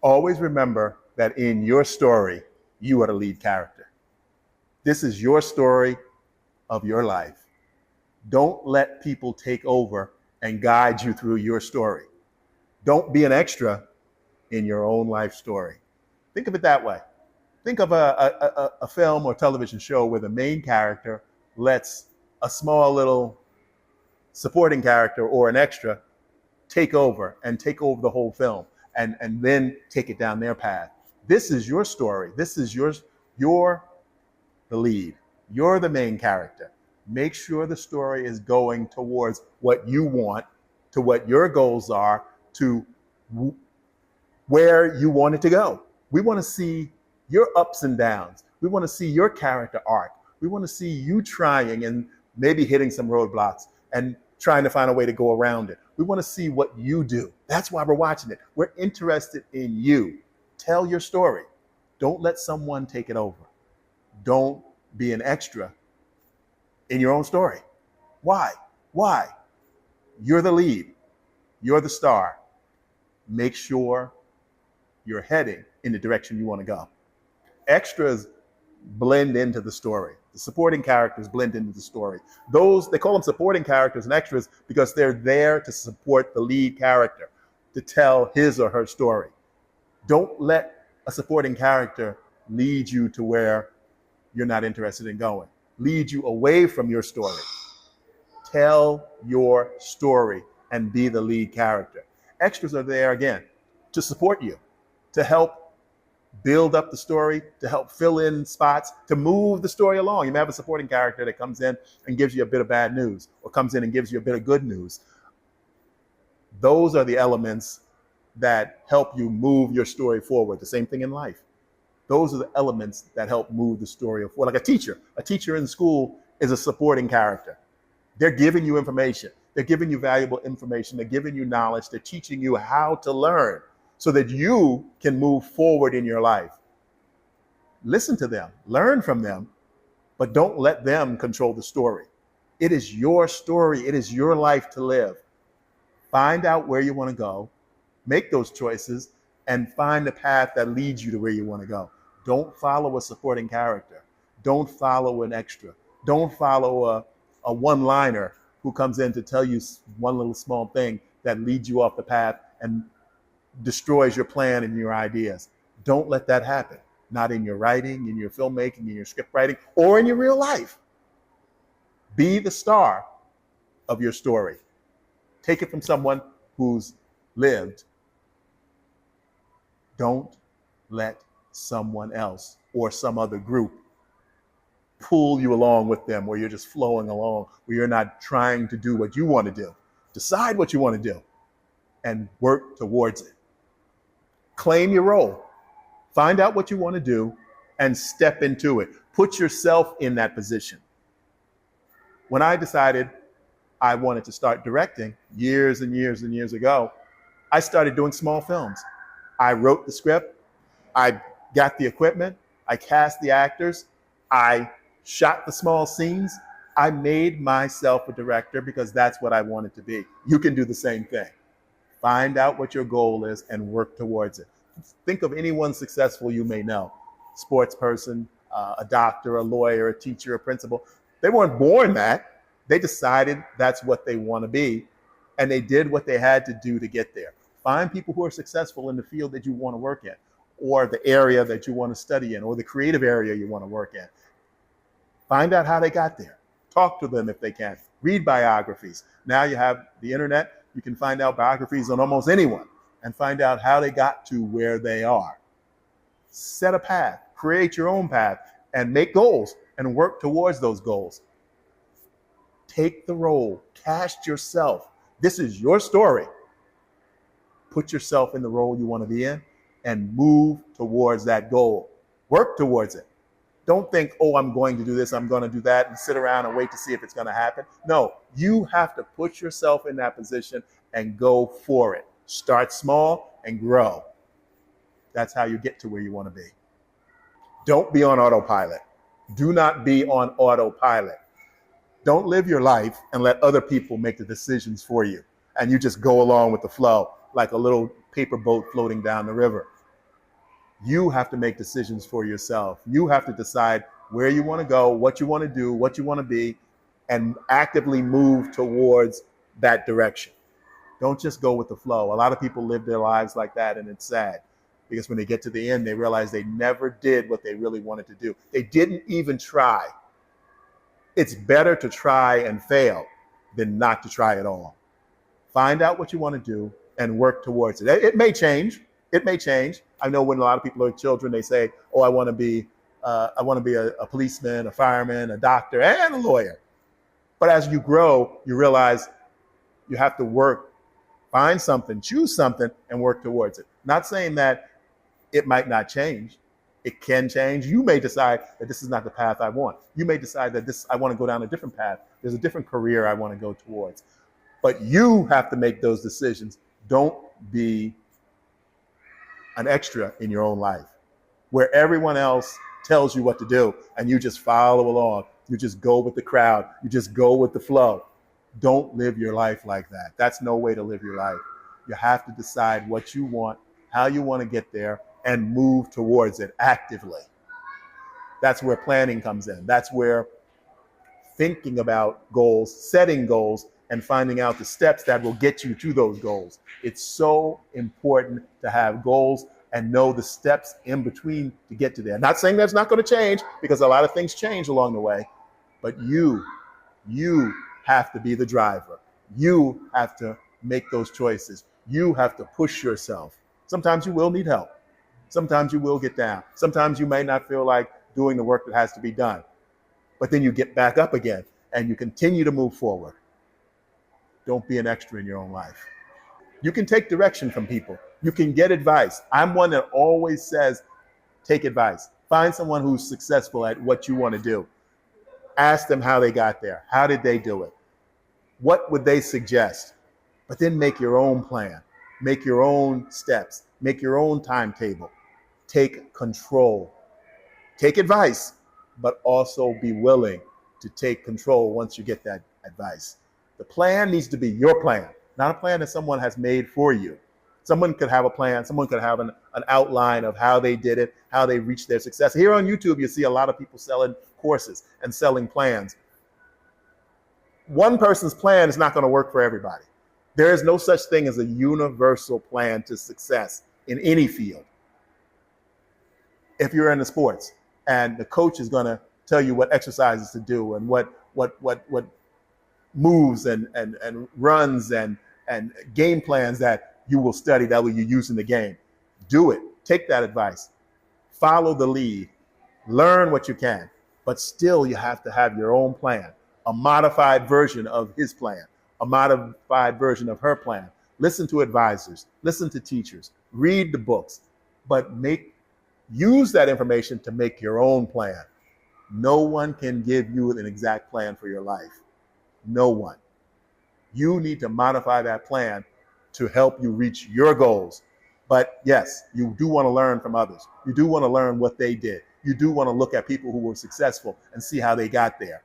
Always remember that in your story, you are the lead character. This is your story of your life. Don't let people take over and guide you through your story. Don't be an extra in your own life story. Think of it that way. Think of a film or television show where the main character lets a small little supporting character or an extra take over the whole film and then take it down their path. This is your story. This is yours. You're the lead. You're the main character. Make sure the story is going towards what you want, to what your goals are, to where you want it to go. We want to see your ups and downs. We want to see your character arc. We want to see you trying and maybe hitting some roadblocks and trying to find a way to go around it. We want to see what you do. That's why we're watching it. We're interested in you. Tell your story. Don't let someone take it over. Don't be an extra in your own story. Why? Why? You're the lead. You're the star. Make sure you're heading in the direction you want to go. Extras blend into the story. The supporting characters blend into the story. They call them supporting characters and extras because they're there to support the lead character, to tell his or her story. Don't let a supporting character lead you to where you're not interested in going. Lead you away from your story. Tell your story and be the lead character. Extras are there, again, to support you, to help build up the story, to help fill in spots, to move the story along. You may have a supporting character that comes in and gives you a bit of bad news, or comes in and gives you a bit of good news. Those are the elements that help you move your story forward. The same thing in life. Those are the elements that help move the story forward. Like a teacher. A teacher in school is a supporting character. They're giving you information. They're giving you valuable information. They're giving you knowledge. They're teaching you how to learn so that you can move forward in your life. Listen to them, learn from them, but don't let them control the story. It is your story. It is your life to live. Find out where you want to go, make those choices, and find the path that leads you to where you want to go. Don't follow a supporting character. Don't follow an extra. Don't follow a one-liner who comes in to tell you one little small thing that leads you off the path and destroys your plan and your ideas. Don't let that happen. Not in your writing, in your filmmaking, in your script writing, or in your real life. Be the star of your story. Take it from someone who's lived. Don't let someone else or some other group pull you along with them, where you're just flowing along, where you're not trying to do what you want to do. Decide what you want to do and work towards it. Claim your role. Find out what you want to do and step into it. Put yourself in that position. When I decided I wanted to start directing years and years and years ago, I started doing small films. I wrote the script, I got the equipment, I cast the actors, I shot the small scenes. I made myself a director because that's what I wanted to be. You can do the same thing. Find out what your goal is and work towards it. Think of anyone successful you may know. Sports person, a doctor, a lawyer, a teacher, a principal. They weren't born that. They decided that's what they want to be, and they did what they had to do to get there. Find people who are successful in the field that you want to work in, or the area that you want to study in, or the creative area you want to work in. Find out how they got there. Talk to them if they can. Read biographies. Now you have the internet. You can find out biographies on almost anyone and find out how they got to where they are. Set a path. Create your own path and make goals and work towards those goals. Take the role. Cast yourself. This is your story. Put yourself in the role you want to be in and move towards that goal. Work towards it. Don't think, oh, I'm going to do this, I'm going to do that, and sit around and wait to see if it's going to happen. No, you have to put yourself in that position and go for it. Start small and grow. That's how you get to where you want to be. Don't be on autopilot. Do not be on autopilot. Don't live your life and let other people make the decisions for you, and you just go along with the flow like a little paper boat floating down the river. You have to make decisions for yourself. You have to decide where you want to go, what you want to do, what you want to be, and actively move towards that direction. Don't just go with the flow. A lot of people live their lives like that, and it's sad because when they get to the end, they realize they never did what they really wanted to do. They didn't even try. It's better to try and fail than not to try at all. Find out what you want to do and work towards it. It may change. It may change. I know when a lot of people are children, they say, "Oh, I want to be a policeman, a fireman, a doctor, and a lawyer." But as you grow, you realize you have to work, find something, choose something, and work towards it. Not saying that it might not change. It can change. You may decide that this is not the path I want. You may decide that I want to go down a different path. There's a different career I want to go towards. But you have to make those decisions. Don't be an extra in your own life where everyone else tells you what to do and you just follow along. You just go with the crowd. You just go with the flow. Don't live your life like that. That's no way to live your life. You have to decide what you want, how you want to get there, and move towards it actively. That's where planning comes in. That's where thinking about goals, setting goals, and finding out the steps that will get you to those goals. It's so important to have goals and know the steps in between to get to there. Not saying that's not going to change, because a lot of things change along the way, but you have to be the driver. You have to make those choices. You have to push yourself. Sometimes you will need help. Sometimes you will get down. Sometimes you may not feel like doing the work that has to be done, but then you get back up again and you continue to move forward. Don't be an extra in your own life. You can take direction from people. You can get advice. I'm one that always says, take advice. Find someone who's successful at what you want to do. Ask them how they got there. How did they do it? What would they suggest? But then make your own plan. Make your own steps. Make your own timetable. Take control. Take advice, but also be willing to take control once you get that advice. The plan needs to be your plan, not a plan that someone has made for you. Someone could have a plan. Someone could have an outline of how they did it, how they reached their success. Here on YouTube, you see a lot of people selling courses and selling plans. One person's plan is not going to work for everybody. There is no such thing as a universal plan to success in any field. If you're in the sports and the coach is going to tell you what exercises to do and what moves and runs and game plans that you will study that will you use in the game, do it. Take that advice. Follow the lead. Learn what you can. But still, you have to have your own plan, a modified version of his plan, a modified version of her plan. Listen to advisors. Listen to teachers. Read the books. But use that information to make your own plan. No one can give you an exact plan for your life. No one. You need to modify that plan to help you reach your goals. But yes, you do want to learn from others. You do want to learn what they did. You do want to look at people who were successful and see how they got there.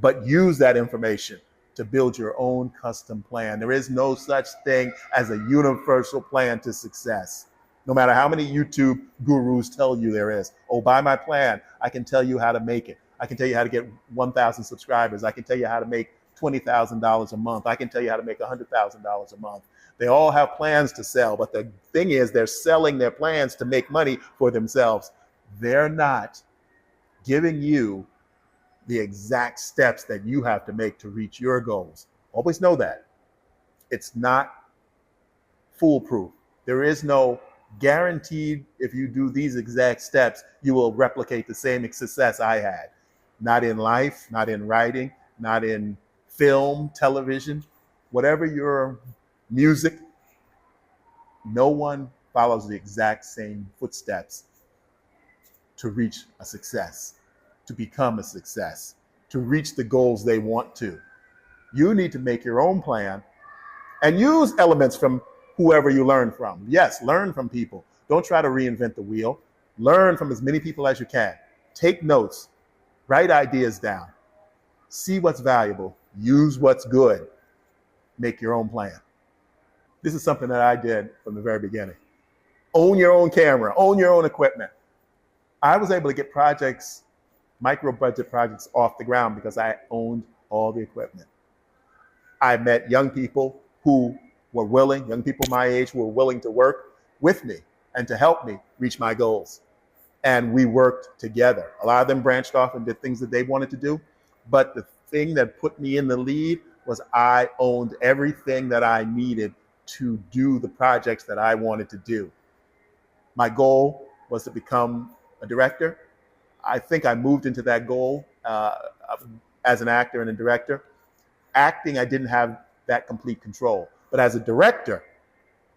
But use that information to build your own custom plan. There is no such thing as a universal plan to success. No matter how many YouTube gurus tell you there is. Oh, buy my plan. I can tell you how to make it. I can tell you how to get 1,000 subscribers. I can tell you how to make $20,000 a month. I can tell you how to make $100,000 a month. They all have plans to sell, but the thing is they're selling their plans to make money for themselves. They're not giving you the exact steps that you have to make to reach your goals. Always know that. It's not foolproof. There is no guaranteed if you do these exact steps, you will replicate the same success I had. Not in life, not in writing, not in film, television, whatever your music, no one follows the exact same footsteps to reach a success, to become a success, to reach the goals they want to. You need to make your own plan and use elements from whoever you learn from. Yes, learn from people. Don't try to reinvent the wheel. Learn from as many people as you can. Take notes, write ideas down, see what's valuable, use what's good, make your own plan. This is something that I did from the very beginning. Own your own camera, own your own equipment. I was able to get projects, micro budget projects off the ground because I owned all the equipment. I met young people who were willing, young people my age who were willing to work with me and to help me reach my goals. And we worked together. A lot of them branched off and did things that they wanted to do. But the thing that put me in the lead was I owned everything that I needed to do the projects that I wanted to do. My goal was to become a director. I think I moved into that goal as an actor and a director. Acting, I didn't have that complete control. But as a director,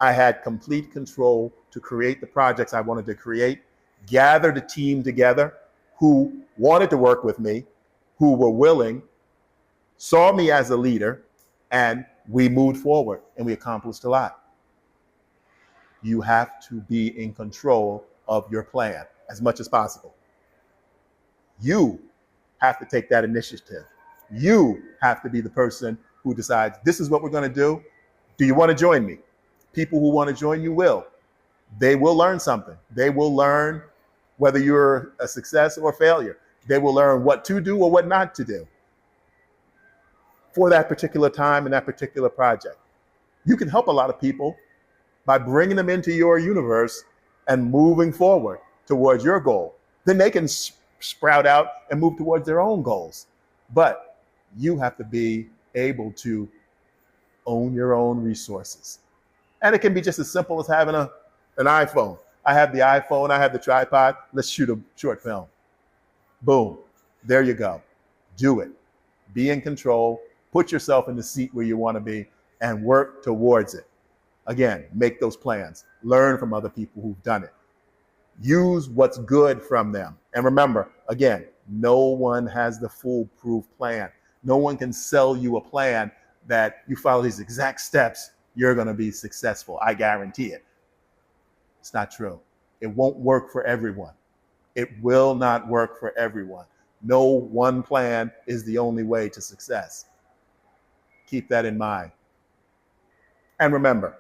I had complete control to create the projects I wanted to create, gather the team together who wanted to work with me, who were willing, saw me as a leader, and we moved forward and we accomplished a lot. You have to be in control of your plan as much as possible. You have to take that initiative. You have to be the person who decides, this is what we're going to do. Do you want to join me? People who want to join you will. They will learn something. They will learn whether you're a success or a failure. They will learn what to do or what not to do for that particular time and that particular project. You can help a lot of people by bringing them into your universe and moving forward towards your goal. Then they can sprout out and move towards their own goals. But you have to be able to own your own resources. And it can be just as simple as having an iPhone. I have the iPhone, I have the tripod, let's shoot a short film. Boom, there you go. Do it. Be in control, put yourself in the seat where you want to be and work towards it. Again, make those plans. Learn from other people who've done it. Use what's good from them. And remember, again, no one has the foolproof plan. No one can sell you a plan that you follow these exact steps, you're going to be successful. I guarantee it. It's not true. It won't work for everyone. It will not work for everyone. No one plan is the only way to success. Keep that in mind. And remember,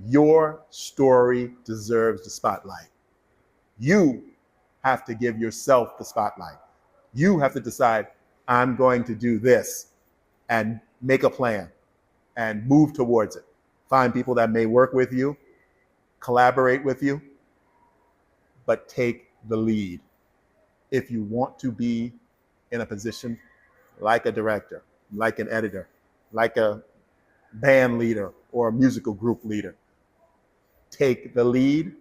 your story deserves the spotlight. You have to give yourself the spotlight. You have to decide, I'm going to do this, and make a plan and move towards it. Find people that may work with you, collaborate with you, but take the lead. If you want to be in a position like a director, like an editor, like a band leader or a musical group leader, take the lead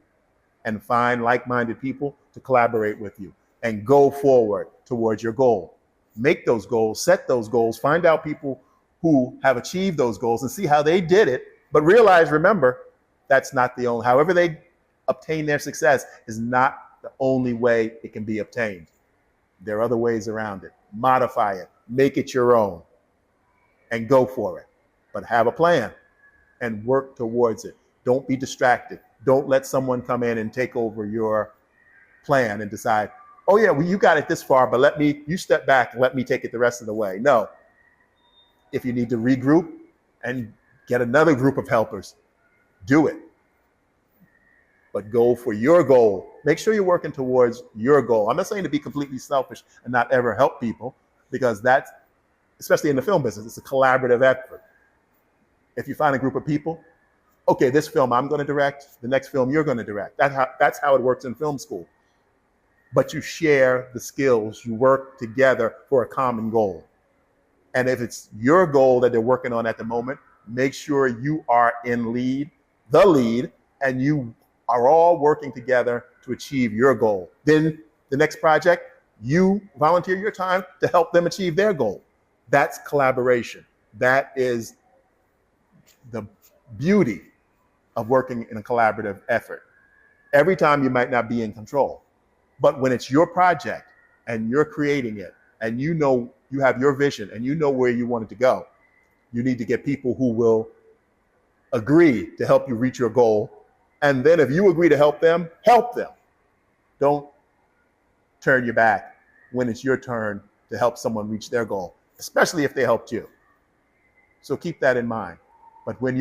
and find like-minded people to collaborate with you and go forward towards your goal. Make those goals, set those goals, find out people who have achieved those goals and see how they did it. But realize, remember, that's not the only, however they obtain their success is not the only way it can be obtained. There are other ways around it. Modify it, make it your own, and go for it. But have a plan and work towards it. Don't be distracted. Don't let someone come in and take over your plan and decide, oh yeah, well, you got it this far, but you step back and let me take it the rest of the way. No. If you need to regroup and get another group of helpers, do it. But go for your goal. Make sure you're working towards your goal. I'm not saying to be completely selfish and not ever help people, because that's, especially in the film business, it's a collaborative effort. If you find a group of people, okay, this film I'm going to direct, the next film you're going to direct. That's how it works in film school. But you share the skills, you work together for a common goal. And if it's your goal that they're working on at the moment, make sure you are in the lead, and you are all working together to achieve your goal. Then the next project, you volunteer your time to help them achieve their goal. That's collaboration. That is the beauty of working in a collaborative effort. Every time you might not be in control, but when it's your project and you're creating it and you know you have your vision and you know where you want it to go, you need to get people who will agree to help you reach your goal. And then if you agree to help them, help them. Don't turn your back when it's your turn to help someone reach their goal, especially if they helped you. So keep that in mind. But when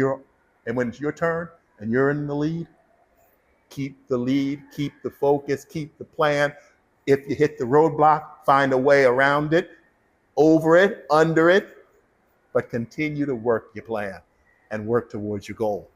it's your turn and you're in the lead, keep the lead, keep the focus, keep the plan. If you hit the roadblock, find a way around it, over it, under it, but continue to work your plan and work towards your goal.